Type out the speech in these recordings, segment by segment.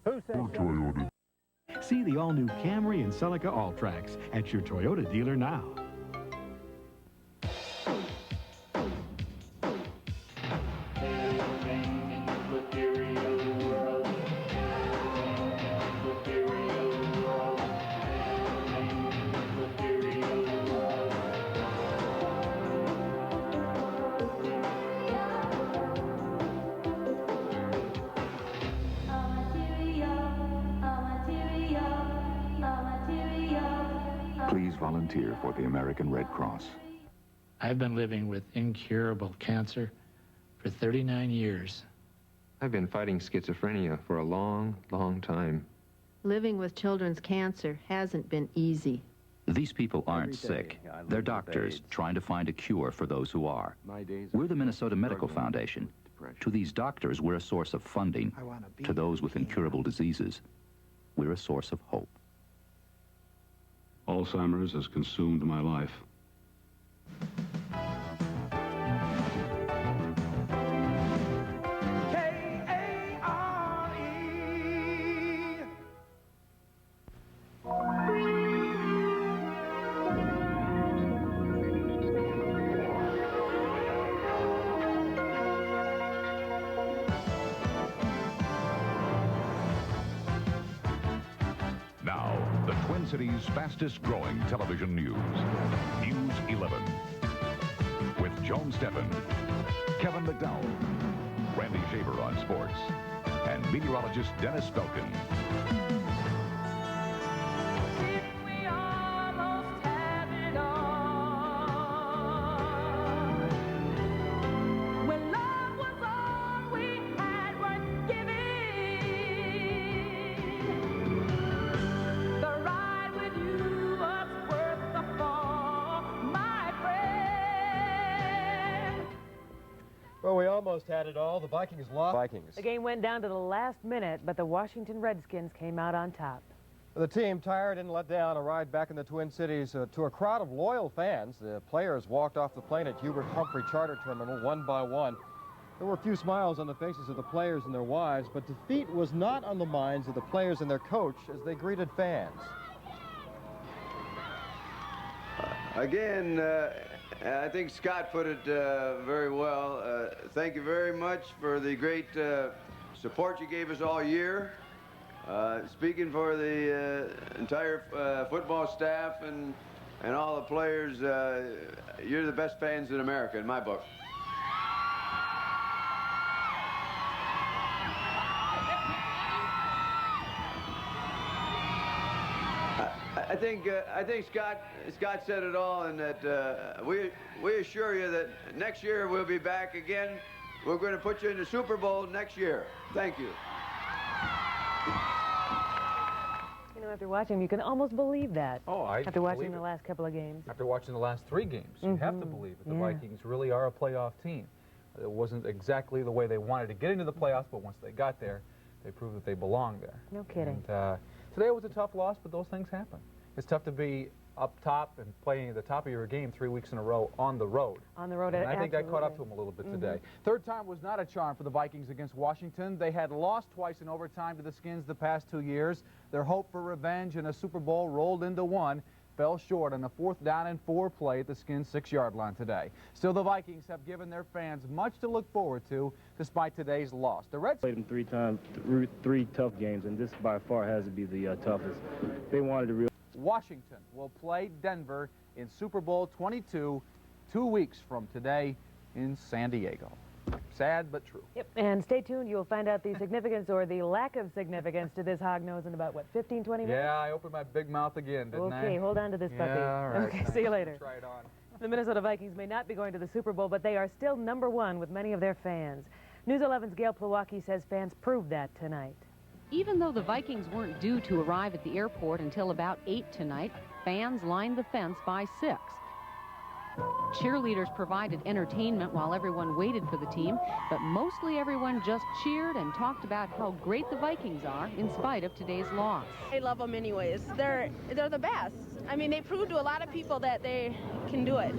Who said Toyota. See the all-new Camry and Celica All-Trax at your Toyota dealer now. Please volunteer for the American Red Cross. I've been living with incurable cancer for 39 years. I've been fighting schizophrenia for a long, long time. Living with children's cancer hasn't been easy. These people aren't sick. They're doctors trying to find a cure for those who are. We're the Minnesota Medical Foundation. To these doctors, we're a source of funding. To those with incurable diseases, we're a source of hope. Alzheimer's has consumed my life. Now, the Twin Cities' fastest growing television news. News 11. With Joan Steffen, Kevin McDowell, Randy Shaver on sports, and meteorologist Dennis Belkin. Well, we almost had it all. The Vikings lost. The game went down to the last minute, but the Washington Redskins came out on top. The team, tired and let down, arrived back in the Twin Cities to a crowd of loyal fans. The players walked off the plane at Hubert Humphrey Charter Terminal one by one. There were a few smiles on the faces of the players and their wives, but defeat was not on the minds of the players and their coach as they greeted fans. Again, I think Scott put it very well. Thank you very much for the great support you gave us all year. Speaking for the entire football staff and all the players, you're the best fans in America, in my book. I think Scott said it all, and that we assure you that next year we'll be back again. We're going to put you in the Super Bowl next year. Thank you. You know, after watching, you can almost believe that. Oh, after watching the last couple of games. After watching the last 3 games, you have to believe it. The Vikings really are a playoff team. It wasn't exactly the way they wanted to get into the playoffs, but once they got there, they proved that they belonged there. No kidding. And, today was a tough loss, but those things happen. It's tough to be up top and playing at the top of your game 3 weeks in a row on the road. On the road, and I think that caught up to them a little bit today. Third time was not a charm for the Vikings against Washington. They had lost twice in overtime to the Skins the past 2 years. Their hope for revenge in a Super Bowl rolled into one. Fell short on a 4th down and 4 play at the Skins' 6-yard line today. Still, the Vikings have given their fans much to look forward to despite today's loss. The Reds played them 3 times, 3 tough games, and this by far has to be the toughest. They wanted to Washington will play Denver in Super Bowl 22 2 weeks from today in San Diego. Sad but true. Yep, and stay tuned. You'll find out the significance or the lack of significance to this hog nose in about, what, 15, 20 minutes? Yeah, I opened my big mouth again, didn't I? Okay, hold on to this puppy. Yeah, all right. Okay, see you later. Try it on. The Minnesota Vikings may not be going to the Super Bowl, but they are still #1 with many of their fans. News 11's Gail Plawacki says fans proved that tonight. Even though the Vikings weren't due to arrive at the airport until about 8 tonight, fans lined the fence by 6. Cheerleaders provided entertainment while everyone waited for the team, but mostly everyone just cheered and talked about how great the Vikings are in spite of today's loss. I love them anyways. They're the best. I mean, they proved to a lot of people that they can do it.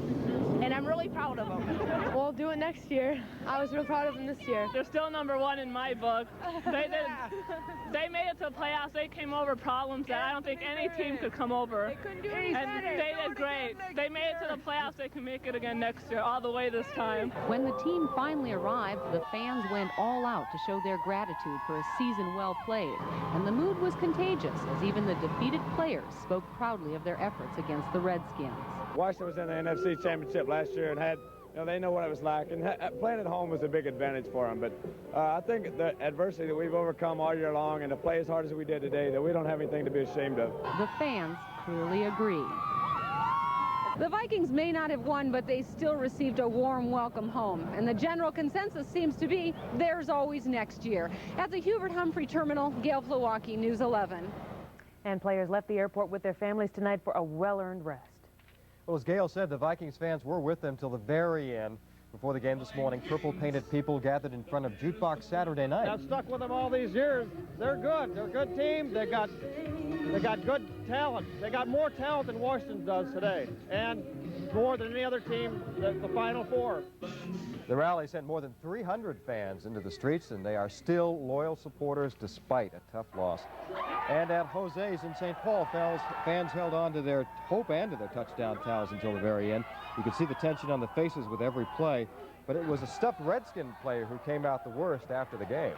and I'm really proud of them. We'll do it next year. I was real proud of them this year. They're still #1 in my book. They made it to the playoffs. They came over problems that I don't think any team could come over. They couldn't do anything. And they did great. They made it to the playoffs. They can make it again next year, all the way this time. When the team finally arrived, the fans went all out to show their gratitude for a season well played. And the mood was contagious as even the defeated players spoke proudly of their efforts against the Redskins. Washington was in the NFC Championship last year and had, they know what it was like. And playing at home was a big advantage for them. But I think the adversity that we've overcome all year long and to play as hard as we did today, that we don't have anything to be ashamed of. The fans clearly agree. The Vikings may not have won, but they still received a warm welcome home. And the general consensus seems to be there's always next year. At the Hubert Humphrey Terminal, Gail Plawocki, News 11. And players left the airport with their families tonight for a well-earned rest. Well, as Gail said, the Vikings fans were with them till the very end. Before the game this morning, purple-painted people gathered in front of Jukebox Saturday night. I've stuck with them all these years. They're good. They're a good team. They got good talent. They got more talent than Washington does today, and more than any other team, the Final Four. The rally sent more than 300 fans into the streets, and they are still loyal supporters despite a tough loss. And at Jose's in St. Paul, fans held on to their hope and to their touchdown towels until the very end. You could see the tension on the faces with every play, but it was a stuffed Redskin player who came out the worst after the game.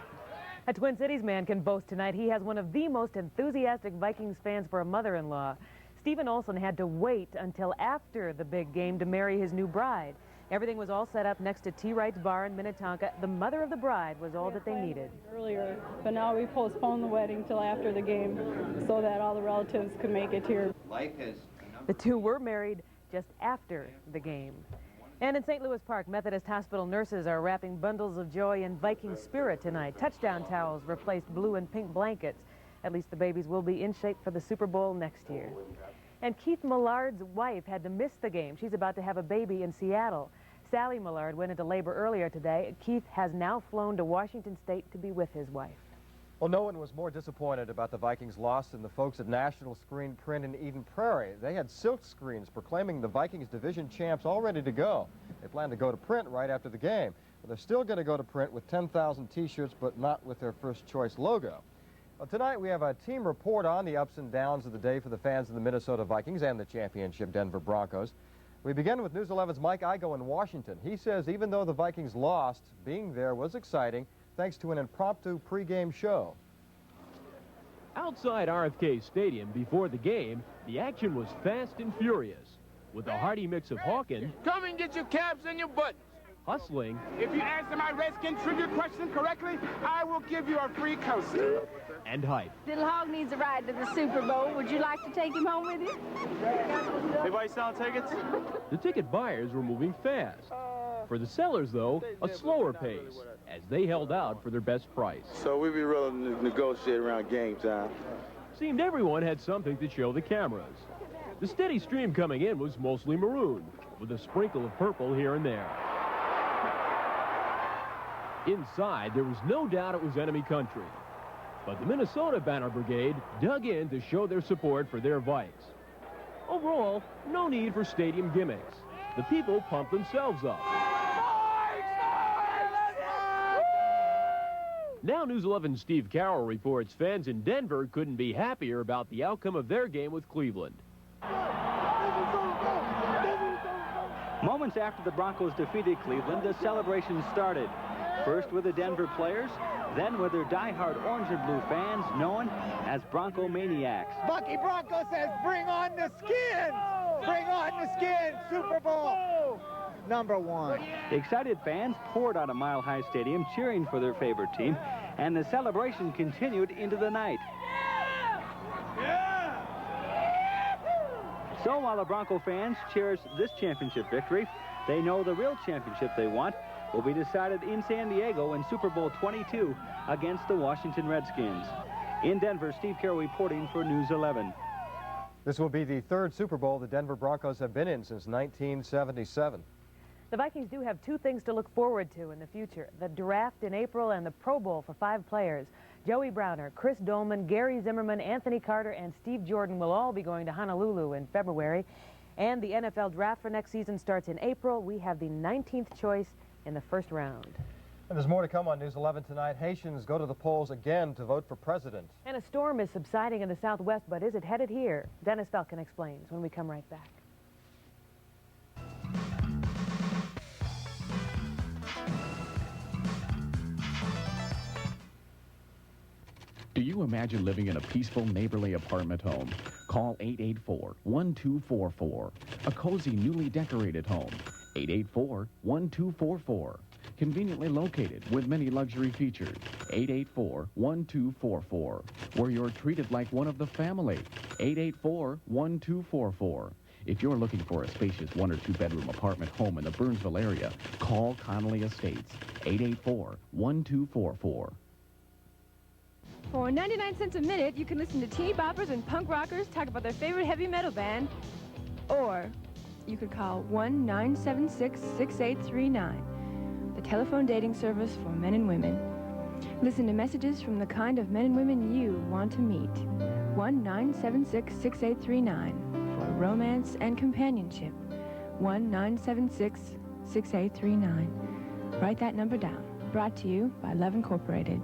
A Twin Cities man can boast tonight he has one of the most enthusiastic Vikings fans for a mother-in-law. Stephen Olson had to wait until after the big game to marry his new bride. Everything was all set up next to T. Wright's Bar in Minnetonka. The mother of the bride was all that they needed. Earlier, but now we postponed the wedding till after the game so that all the relatives could make it here. The two were married just after the game. And in St. Louis Park, Methodist Hospital nurses are wrapping bundles of joy in Viking spirit tonight. Touchdown towels replaced blue and pink blankets. At least the babies will be in shape for the Super Bowl next year. And Keith Millard's wife had to miss the game. She's about to have a baby in Seattle. Sally Millard went into labor earlier today. Keith has now flown to Washington State to be with his wife. Well, no one was more disappointed about the Vikings' loss than the folks at National Screen Print in Eden Prairie. They had silk screens proclaiming the Vikings division champs all ready to go. They plan to go to print right after the game. But they're still going to go to print with 10,000 T-shirts, but not with their first choice logo. Well, tonight we have a team report on the ups and downs of the day for the fans of the Minnesota Vikings and the championship Denver Broncos. We begin with News 11's Mike Igo in Washington. He says even though the Vikings lost, being there was exciting thanks to an impromptu pregame show. Outside RFK Stadium before the game, the action was fast and furious, with a hearty mix of hawking, come and get your caps and your buttons, hustling, if you answer my Redskin trivia question correctly, I will give you a free coaster, and hype. Little Hog needs a ride to the Super Bowl. Would you like to take him home with you? Anybody selling tickets? The ticket buyers were moving fast. For the sellers, though, a slower pace, as they held out for their best price. So we be willing to negotiate around game time. Seemed everyone had something to show the cameras. The steady stream coming in was mostly maroon, with a sprinkle of purple here and there. Inside, there was no doubt it was enemy country. But the Minnesota Banner Brigade dug in to show their support for their Vikes. Overall, no need for stadium gimmicks. The people pumped themselves up. Now News 11's Steve Carroll reports fans in Denver couldn't be happier about the outcome of their game with Cleveland. Moments after the Broncos defeated Cleveland, the celebration started. First with the Denver players, then with their diehard orange and blue fans known as Bronco Maniacs. Bucky Bronco says, bring on the skins! Bring on the skins! Super Bowl #1. Excited fans poured out of Mile High Stadium cheering for their favorite team, and the celebration continued into the night. So while the Bronco fans cherish this championship victory, they know the real championship they want will be decided in San Diego in Super Bowl 22 against the Washington Redskins. In Denver, Steve Carroll reporting for News 11. This will be the third Super Bowl the Denver Broncos have been in since 1977. The Vikings do have two things to look forward to in the future: the draft in April and the Pro Bowl for 5 players. Joey Browner, Chris Dolman, Gary Zimmerman, Anthony Carter, and Steve Jordan will all be going to Honolulu in February. And the NFL draft for next season starts in April. We have the 19th choice in the first round. And there's more to come on News 11 tonight. Haitians go to the polls again to vote for president. And a storm is subsiding in the southwest, but is it headed here? Dennis Falcon explains when we come right back. Do you imagine living in a peaceful, neighborly apartment home? Call 884-1244. A cozy, newly decorated home. 884-1244. Conveniently located with many luxury features. 884-1244. Where you're treated like one of the family. 884-1244. If you're looking for a spacious 1- or 2-bedroom apartment home in the Burnsville area, call Connolly Estates. 884-1244. For 99 cents a minute, you can listen to teeny boppers and punk rockers talk about their favorite heavy metal band. Or you could call 1-976-6839, the telephone dating service for men and women. Listen to messages from the kind of men and women you want to meet. 1-976-6839 for romance and companionship. 1-976-6839. Write that number down. Brought to you by Love Incorporated.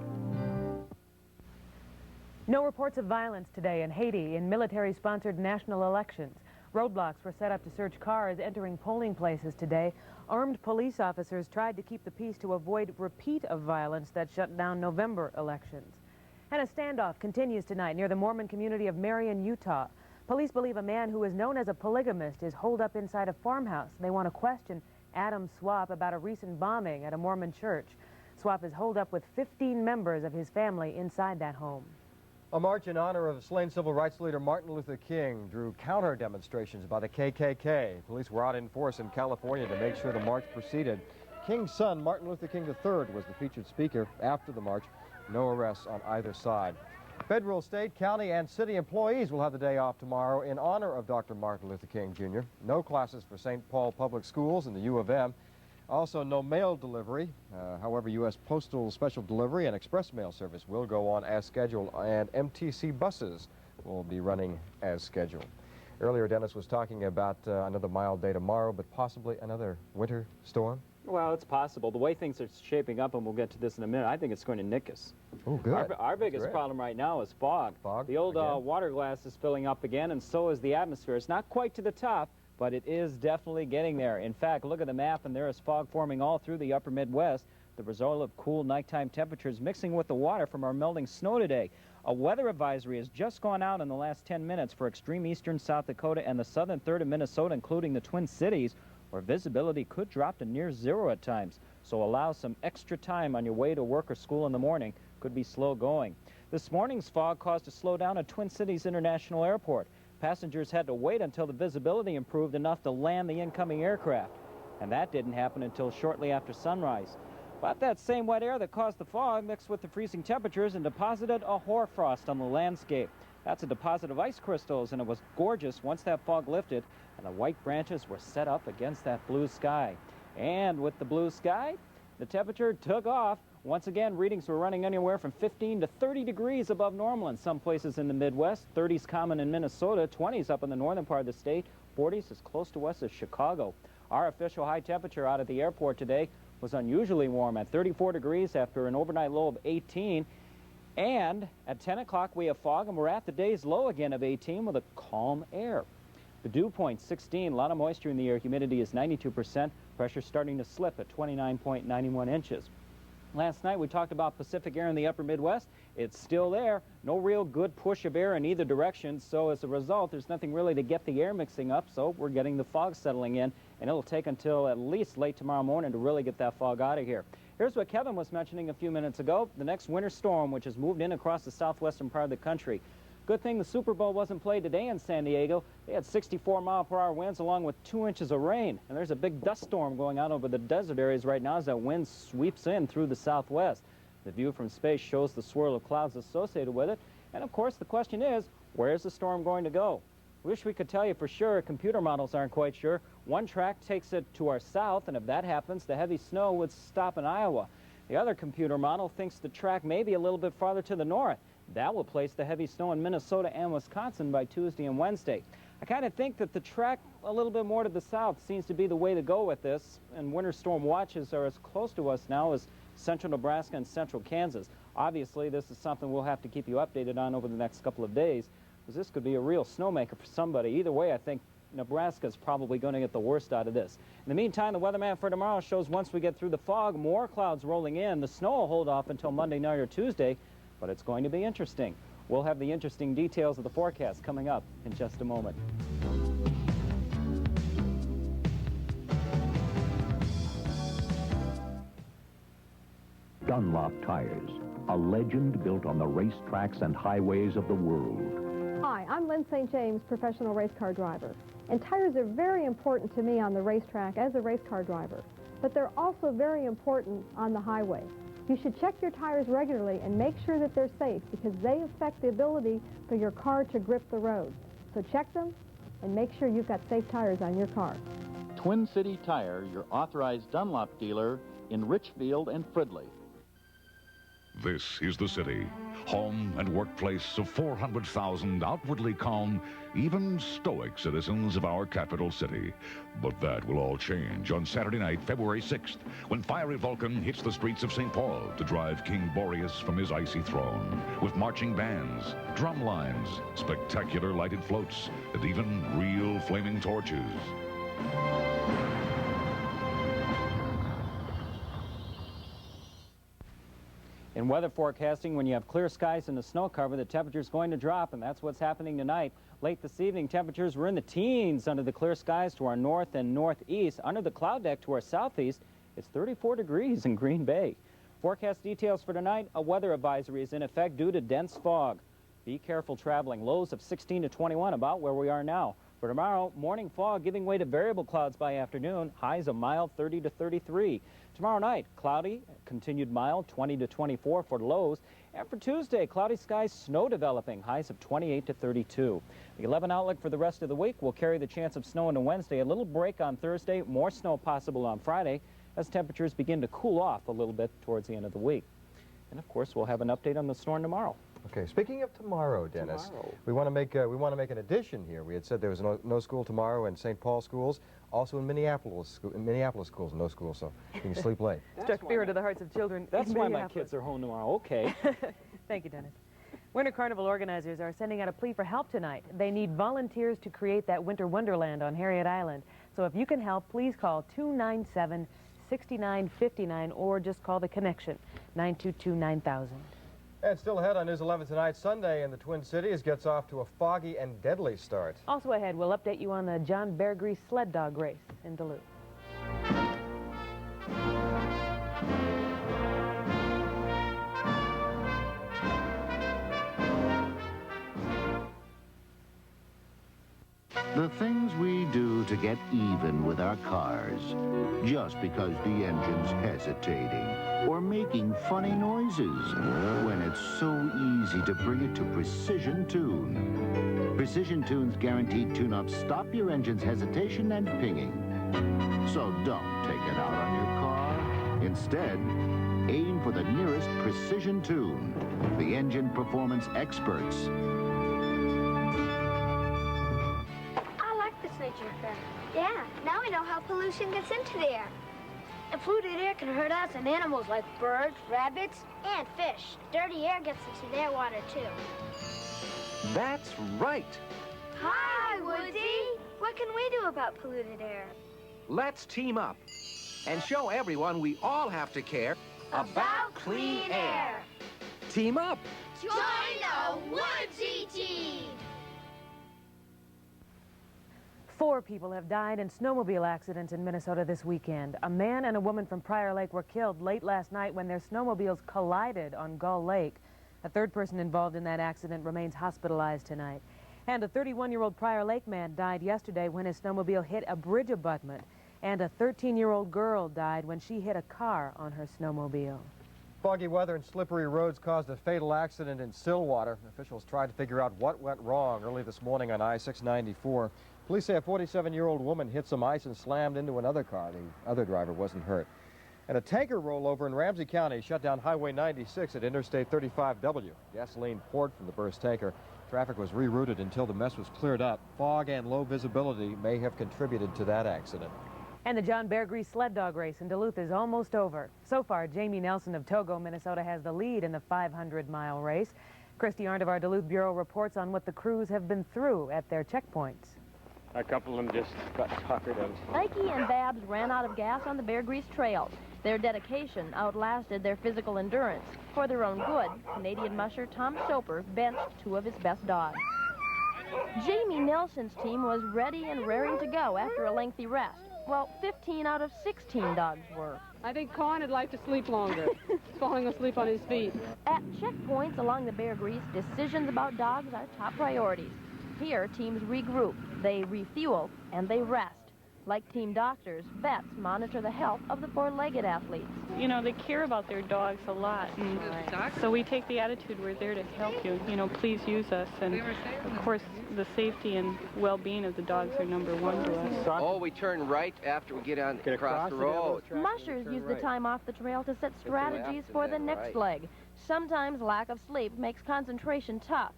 No reports of violence today in Haiti in military-sponsored national elections. Roadblocks were set up to search cars entering polling places today. Armed police officers tried to keep the peace to avoid repeat of violence that shut down November elections. And a standoff continues tonight near the Mormon community of Marion, Utah. Police believe a man who is known as a polygamist is holed up inside a farmhouse. They want to question Adam Swap about a recent bombing at a Mormon church. Swap is holed up with 15 members of his family inside that home. A march in honor of slain civil rights leader Martin Luther King drew counter demonstrations by the KKK. Police were out in force in California to make sure the march proceeded. King's son, Martin Luther King III, was the featured speaker after the march. No arrests on either side. Federal, state, county, and city employees will have the day off tomorrow in honor of Dr. Martin Luther King, Jr. No classes for St. Paul Public Schools and the U of M. Also, no mail delivery. However, U.S. Postal Special Delivery and Express Mail Service will go on as scheduled, and MTC buses will be running as scheduled. Earlier, Dennis was talking about another mild day tomorrow, but possibly another winter storm. Well, it's possible. The way things are shaping up, and we'll get to this in a minute, I think it's going to nick us. Oh, good. Our biggest problem right now is fog. The old water glass is filling up again, and so is the atmosphere. It's not quite to the top, but it is definitely getting there. In fact, look at the map, and there is fog forming all through the upper Midwest, the result of cool nighttime temperatures mixing with the water from our melting snow today. A weather advisory has just gone out in the last 10 minutes for extreme eastern South Dakota and the southern third of Minnesota, including the Twin Cities, where visibility could drop to near zero at times. So allow some extra time on your way to work or school in the morning. Could be slow going. This morning's fog caused a slowdown at Twin Cities International Airport. Passengers had to wait until the visibility improved enough to land the incoming aircraft. And that didn't happen until shortly after sunrise. But that same wet air that caused the fog mixed with the freezing temperatures and deposited a hoarfrost on the landscape. That's a deposit of ice crystals, and it was gorgeous once that fog lifted and the white branches were set up against that blue sky. And with the blue sky, the temperature took off. Once again, readings were running anywhere from 15 to 30 degrees above normal in some places in the Midwest. 30s common in Minnesota, 20s up in the northern part of the state, 40s as close to us as Chicago. Our official high temperature out at the airport today was unusually warm at 34 degrees after an overnight low of 18. And at 10 o'clock we have fog, and we're at the day's low again of 18 with a calm air. The dew point 16, a lot of moisture in the air, humidity is 92%, pressure starting to slip at 29.91 inches. Last night we talked about Pacific air in the upper Midwest. It's still there. No real good push of air in either direction, so as a result there's nothing really to get the air mixing up, so we're getting the fog settling in, and it'll take until at least late tomorrow morning to really get that fog out of here. Here's what Kevin was mentioning a few minutes ago, the next winter storm, which has moved in across the southwestern part of the country. Good thing the Super Bowl wasn't played today in San Diego. They had 64-mile-per-hour winds along with 2 inches of rain. And there's a big dust storm going on over the desert areas right now as that wind sweeps in through the southwest. The view from space shows the swirl of clouds associated with it. And, of course, the question is, where's the storm going to go? Wish we could tell you for sure. Computer models aren't quite sure. One track takes it to our south, and if that happens, the heavy snow would stop in Iowa. The other computer model thinks the track may be a little bit farther to the north. That will place the heavy snow in Minnesota and Wisconsin by Tuesday and Wednesday. I kind of think that the track a little bit more to the south seems to be the way to go with this, and winter storm watches are as close to us now as central Nebraska and central Kansas. Obviously, this is something we'll have to keep you updated on over the next couple of days, because this could be a real snowmaker for somebody. Either way, I think Nebraska's probably going to get the worst out of this. In the meantime, the weatherman for tomorrow shows once we get through the fog, more clouds rolling in. The snow will hold off until Monday night or Tuesday, but it's going to be interesting. We'll have the interesting details of the forecast coming up in just a moment. Dunlop Tires, a legend built on the racetracks and highways of the world. Hi, I'm Lynn St. James, professional race car driver. And tires are very important to me on the racetrack as a race car driver. But they're also very important on the highway. You should check your tires regularly and make sure that they're safe, because they affect the ability for your car to grip the road. So check them and make sure you've got safe tires on your car. Twin City Tire, your authorized Dunlop dealer in Richfield and Fridley. This is the city, home and workplace of 400,000 outwardly calm, even stoic citizens of our capital city. But that will all change on Saturday night, February 6th, when fiery Vulcan hits the streets of St. Paul to drive King Boreas from his icy throne, with marching bands, drum lines, spectacular lighted floats, and even real flaming torches. In weather forecasting, when you have clear skies and the snow cover, the temperature is going to drop, and that's what's happening tonight. Late this evening, temperatures were in the teens under the clear skies to our north and northeast. Under the cloud deck to our southeast, it's 34 degrees in Green Bay. Forecast details for tonight: a weather advisory is in effect due to dense fog. Be careful traveling. Lows of 16 to 21, about where we are now. For tomorrow, morning fog giving way to variable clouds by afternoon. Highs a mild 30 to 33. Tomorrow night, cloudy, continued mild 20 to 24 for lows. And for Tuesday, cloudy skies, snow developing. Highs of 28 to 32. The 11 outlook for the rest of the week will carry the chance of snow into Wednesday. A little break on Thursday. More snow possible on Friday as temperatures begin to cool off a little bit towards the end of the week. And of course, we'll have an update on the storm tomorrow. Okay, speaking of tomorrow, Dennis, we want to make an addition here. We had said there was no school tomorrow in St. Paul schools, also in Minneapolis schools, no school, so you can sleep late. Struck fear into the hearts of children. That's why my kids are home tomorrow. Okay. Thank you, Dennis. Winter Carnival organizers are sending out a plea for help tonight. They need volunteers to create that winter wonderland on Harriet Island. So if you can help, please call 297-6959 or just call the Connection, 922-9000. And still ahead on News 11 tonight, Sunday in the Twin Cities gets off to a foggy and deadly start. Also ahead, we'll update you on the John Bear Grease sled dog race in Duluth. The things we do to get even with our cars, just because the engine's hesitating or making funny noises, when it's so easy to bring it to Precision Tune. Precision Tune's guaranteed tune-ups stop your engine's hesitation and pinging. So don't take it out on your car. Instead, aim for the nearest Precision Tune, the engine performance experts. Yeah, now we know how pollution gets into the air. And polluted air can hurt us and animals like birds, rabbits, and fish. Dirty air gets into their water, too. That's right. Hi, Woodsy. What can we do about polluted air? Let's team up and show everyone we all have to care about clean air. Team up. Join the Woodsy team. 4 people have died in snowmobile accidents in Minnesota this weekend. A man and a woman from Prior Lake were killed late last night when their snowmobiles collided on Gull Lake. A 3rd person involved in that accident remains hospitalized tonight. And a 31-year-old Prior Lake man died yesterday when his snowmobile hit a bridge abutment. And a 13-year-old girl died when she hit a car on her snowmobile. Foggy weather and slippery roads caused a fatal accident in Stillwater. Officials tried to figure out what went wrong early this morning on I-694. Police say a 47-year-old woman hit some ice and slammed into another car. The other driver wasn't hurt. And a tanker rollover in Ramsey County shut down Highway 96 at Interstate 35W. Gasoline poured from the burst tanker. Traffic was rerouted until the mess was cleared up. Fog and low visibility may have contributed to that accident. And the John Bear Grease sled dog race in Duluth is almost over. So far, Jamie Nelson of Togo, Minnesota has the lead in the 500-mile race. Christy Arndt of our Duluth Bureau reports on what the crews have been through at their checkpoints. A couple of them just got tuckered out. Mikey and Babs ran out of gas on the Bear Grease trails. Their dedication outlasted their physical endurance. For their own good, Canadian musher Tom Soper benched 2 of his best dogs. Jamie Nelson's team was ready and raring to go after a lengthy rest. Well, 15 out of 16 dogs were. I think Con would like to sleep longer. He's falling asleep on his feet. At checkpoints along the Bear Grease, decisions about dogs are top priorities. Here, teams regroup, they refuel, and they rest. Like team doctors, vets monitor the health of the 4-legged athletes. You know, they care about their dogs a lot. And so we take the attitude, we're there to help you. You know, please use us. And, of course, the safety and well-being of the dogs are number one to us. Oh, we turn right after we get across the road. Mushers use the time off the trail to set strategies for the next leg. Sometimes lack of sleep makes concentration tough.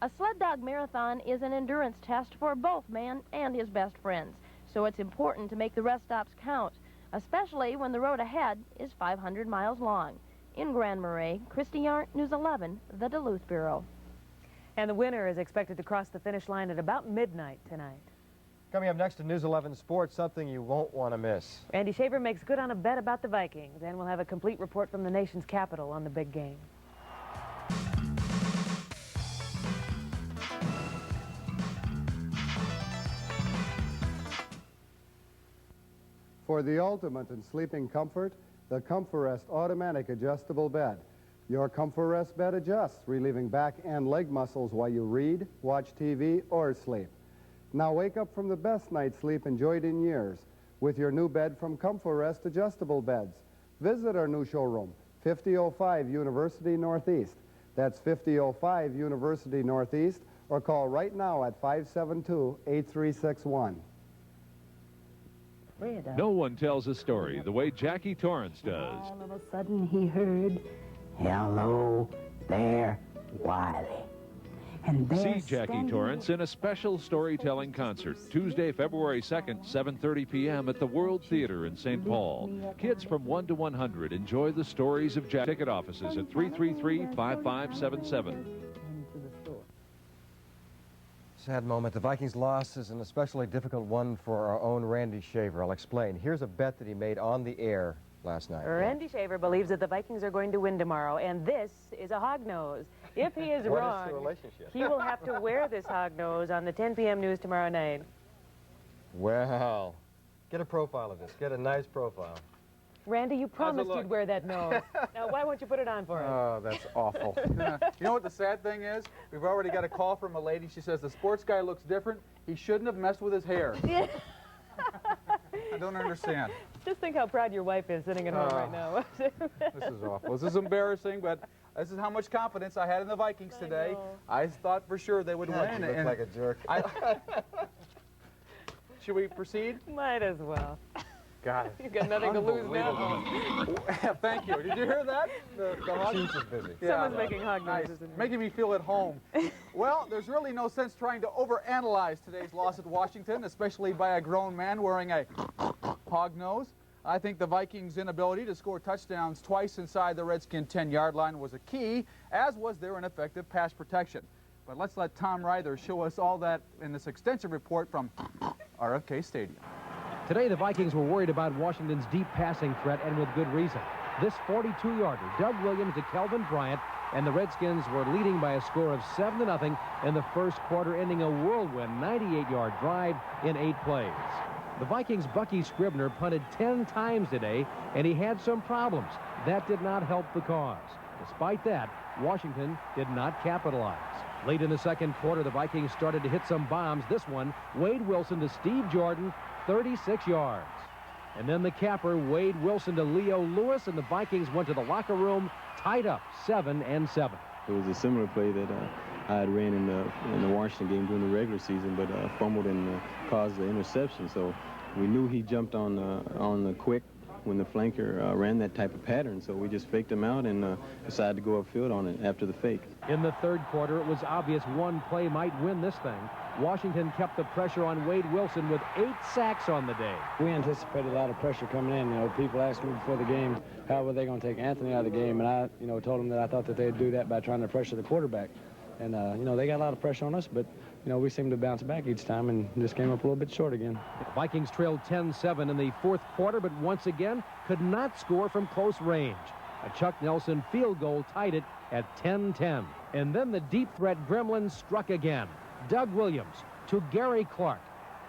A sled dog marathon is an endurance test for both man and his best friends. So it's important to make the rest stops count, especially when the road ahead is 500 miles long. In Grand Marais, Christy Arndt, News 11, the Duluth Bureau. And the winner is expected to cross the finish line at about midnight tonight. Coming up next to News 11 Sports, something you won't want to miss. Randy Shaver makes good on a bet about the Vikings, and we'll have a complete report from the nation's capital on the big game. For the ultimate in sleeping comfort, the Comforest Automatic Adjustable Bed. Your Comforest bed adjusts, relieving back and leg muscles while you read, watch TV, or sleep. Now wake up from the best night's sleep enjoyed in years with your new bed from Comforest Adjustable Beds. Visit our new showroom, 5005 University Northeast. That's 5005 University Northeast, or call right now at 572-8361. No one tells a story the way Jackie Torrance does. All of a sudden he heard, "Hello there, Wiley." And there See Jackie Torrance in a special storytelling concert Tuesday, February 2nd, 7:30 p.m. at the World Theater in St. Paul. Kids from 1 to 100 enjoy the stories of Jackie. Ticket offices at 333-5577. Sad moment. The Vikings' loss is an especially difficult one for our own Randy Shaver. I'll explain. Here's a bet that he made on the air last night. Randy Shaver believes that the Vikings are going to win tomorrow, and this is a hog nose. If he is What wrong, is the relationship? he will have to wear this hog nose on the 10 p.m. news tomorrow night. Well, get a profile of this. Get a nice profile. Randy, you promised you'd wear that nose. Now, why won't you put it on for us? Oh, that's awful. You know what the sad thing is? We've already got a call from a lady. She says the sports guy looks different. He shouldn't have messed with his hair. Yeah. I don't understand. Just think how proud your wife is sitting at home right now. This is awful. This is embarrassing, but this is how much confidence I had in the Vikings today. I thought for sure they would win. You look like a jerk. Should we proceed? Might as well. Got it. You've got nothing to lose now. Thank you. Did you hear that? The hog? She's just busy. Someone's making hog noises. Nice. Making me feel at home. Well, there's really no sense trying to overanalyze today's loss at Washington, especially by a grown man wearing a hog nose. I think the Vikings' inability to score touchdowns twice inside the Redskin 10-yard line was a key, as was their ineffective pass protection. But let's let Tom Ryther show us all that in this extensive report from RFK Stadium. Today, the Vikings were worried about Washington's deep passing threat, and with good reason. This 42-yarder, Doug Williams to Kelvin Bryant, and the Redskins were leading by a score of 7-0 in the first quarter, ending a whirlwind 98-yard drive in 8 plays. The Vikings' Bucky Scribner punted 10 times today, and he had some problems. That did not help the cause. Despite that, Washington did not capitalize. Late in the second quarter, the Vikings started to hit some bombs. This one, Wade Wilson to Steve Jordan, 36 yards. And then the capper, Wade Wilson to Leo Lewis, and the Vikings went to the locker room tied up 7-7. It was a similar play that I had ran in the Washington game during the regular season, but fumbled and caused the interception. So we knew he jumped on the quick, flanker ran that type of pattern, so we just faked him out and decided to go upfield on it after the fake. In the third quarter, it was obvious one play might win this thing. Washington kept the pressure on Wade Wilson with 8 sacks on the day. We anticipated a lot of pressure coming in. You know, people asked me before the game how were they going to take Anthony out of the game, and I, told them that I thought that they'd do that by trying to pressure the quarterback. And, they got a lot of pressure on us, but, we seemed to bounce back each time and just came up a little bit short again. The Vikings trailed 10-7 in the fourth quarter, but once again could not score from close range. A Chuck Nelson field goal tied it at 10-10. And then the deep threat gremlins struck again. Doug Williams to Gary Clark,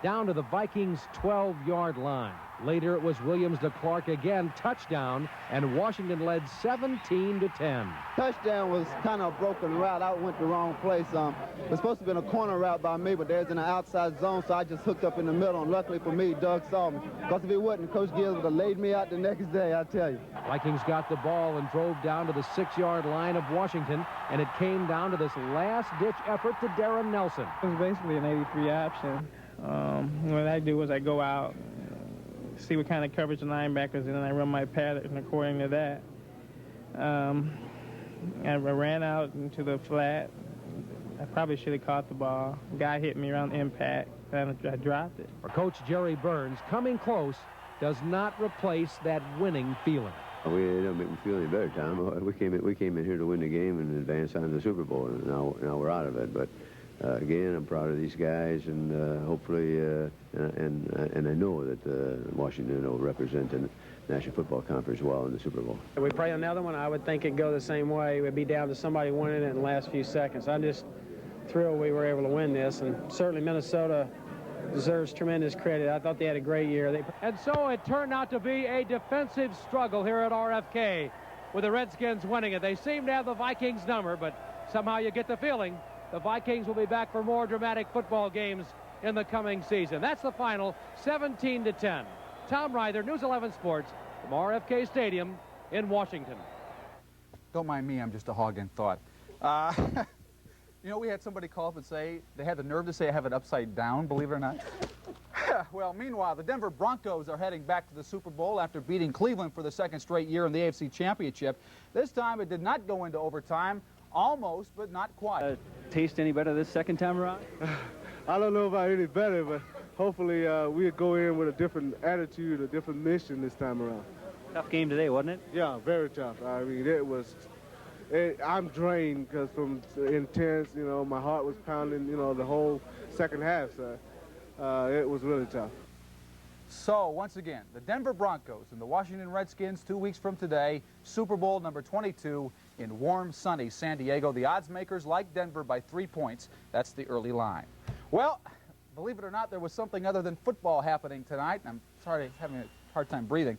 down to the Vikings' 12-yard line. Later, it was Williams to Clark again, touchdown, and Washington led 17-10. Touchdown was kind of a broken route. I went the wrong place. It was supposed to have been a corner route by me, but there's in the outside zone, so I just hooked up in the middle, and luckily for me, Doug saw me. Because if he wouldn't, Coach Gibbs would have laid me out the next day, I tell you. Vikings got the ball and drove down to the 6-yard line of Washington, and it came down to this last-ditch effort to Darren Nelson. It was basically an 83 option. What I do is I go out, see what kind of coverage the linebackers, and then I run my pattern according to that. I ran out into the flat. I probably should have caught the ball. Guy hit me around impact, and I dropped it. For Coach Jerry Burns, coming close does not replace that winning feeling. It don't make me feel any better, Tom. We came in here to win the game and advance on to the Super Bowl, and now we're out of it. But again, I'm proud of these guys, and hopefully, and I know that Washington will represent the National Football Conference well in the Super Bowl. If we play another one, I would think it'd go the same way. It would be down to somebody winning it in the last few seconds. I'm just thrilled we were able to win this, and certainly Minnesota deserves tremendous credit. I thought they had a great year. And so it turned out to be a defensive struggle here at RFK with the Redskins winning it. They seem to have the Vikings number, but somehow you get the feeling the Vikings will be back for more dramatic football games in the coming season. That's the final, 17-10. Tom Ryther, News 11 Sports, from RFK Stadium in Washington. Don't mind me, I'm just a hog in thought. We had somebody call up and say, they had the nerve to say I have it upside down, believe it or not. Well, meanwhile, the Denver Broncos are heading back to the Super Bowl after beating Cleveland for the second straight year in the AFC Championship. This time it did not go into overtime. Almost, but not quite. Taste any better this second time around? I don't know about any better, but hopefully we'll go in with a different attitude, a different mission this time around. Tough game today, wasn't it? Yeah, very tough. I mean, I'm drained because from intense, my heart was pounding, the whole second half, so it was really tough. So, once again, the Denver Broncos and the Washington Redskins 2 weeks from today, Super Bowl number 22 in warm, sunny San Diego. The odds makers like Denver by 3 points. That's the early line. Well, believe it or not, there was something other than football happening tonight. I'm sorry, having a hard time breathing.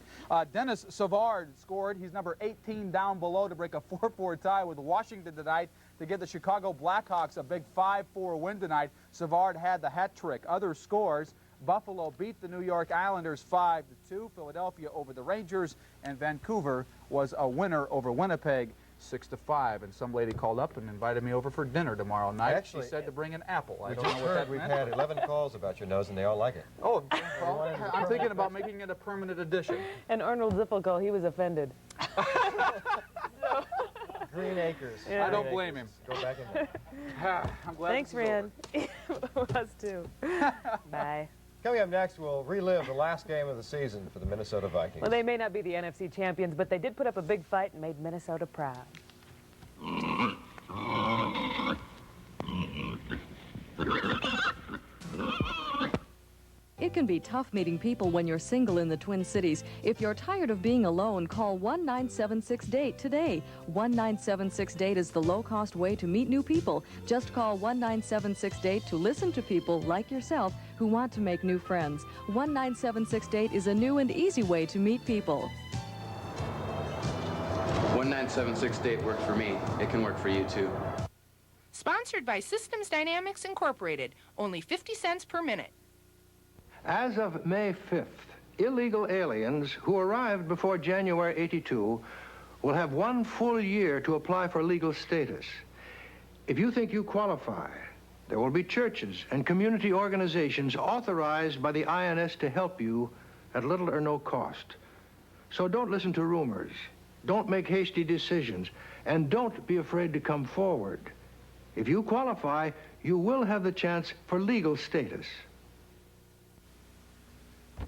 Dennis Savard scored. He's number 18 down below to break a 4-4 tie with Washington tonight to give the Chicago Blackhawks a big 5-4 win tonight. Savard had the hat trick. Other scores: Buffalo beat the New York Islanders 5-2, Philadelphia over the Rangers, and Vancouver was a winner over Winnipeg 6-5. And some lady called up and invited me over for dinner tomorrow night. Actually, she said to bring an apple. I We don't just know what that heard we've meant. had 11 calls about your nose, and they all like it. Oh, well, I'm thinking about making it a permanent addition. And Arnold Zippelko, he was offended. Green Acres. Yeah. I don't blame him. Go back in there. I'm glad. Thanks, Rand. Us too. Bye. Coming up next, we'll relive the last game of the season for the Minnesota Vikings. Well, they may not be the NFC champions, but they did put up a big fight and made Minnesota proud. It can be tough meeting people when you're single in the Twin Cities. If you're tired of being alone, call 1-976-DATE today. 1-976-DATE is the low-cost way to meet new people. Just call 1-976-DATE to listen to people like yourself who want to make new friends. 1-976-DATE is a new and easy way to meet people. 1-976-DATE works for me. It can work for you, too. Sponsored by Systems Dynamics Incorporated. Only 50 cents per minute. As of May 5th, illegal aliens who arrived before January 82 will have 1 full year to apply for legal status. If you think you qualify, there will be churches and community organizations authorized by the INS to help you at little or no cost. So don't listen to rumors. Don't make hasty decisions. And don't be afraid to come forward. If you qualify, you will have the chance for legal status.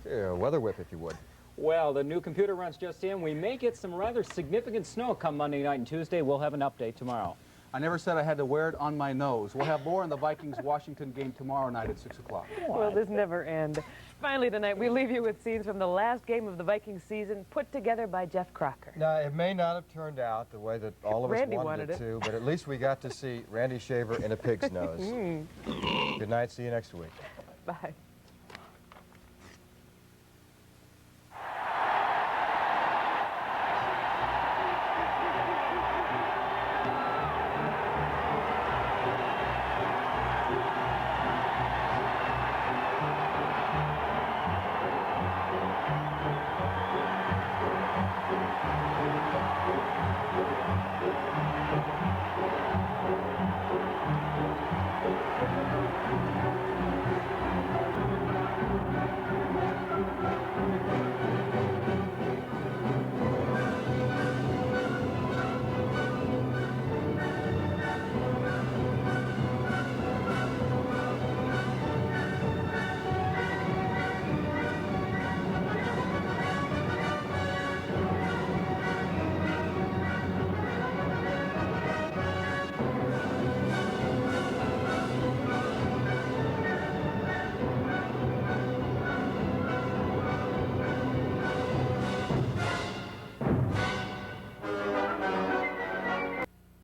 Yeah, weather whip, if you would. Well, the new computer runs just in. We may get some rather significant snow come Monday night and Tuesday. We'll have an update tomorrow. I never said I had to wear it on my nose. We'll have more on the Vikings-Washington game tomorrow night at 6 o'clock. Will this never end? Finally tonight, we leave you with scenes from the last game of the Vikings season put together by Jeff Crocker. Now, it may not have turned out the way that all of us wanted it to, but at least we got to see Randy Shaver in a pig's nose. Good night. See you next week. Bye.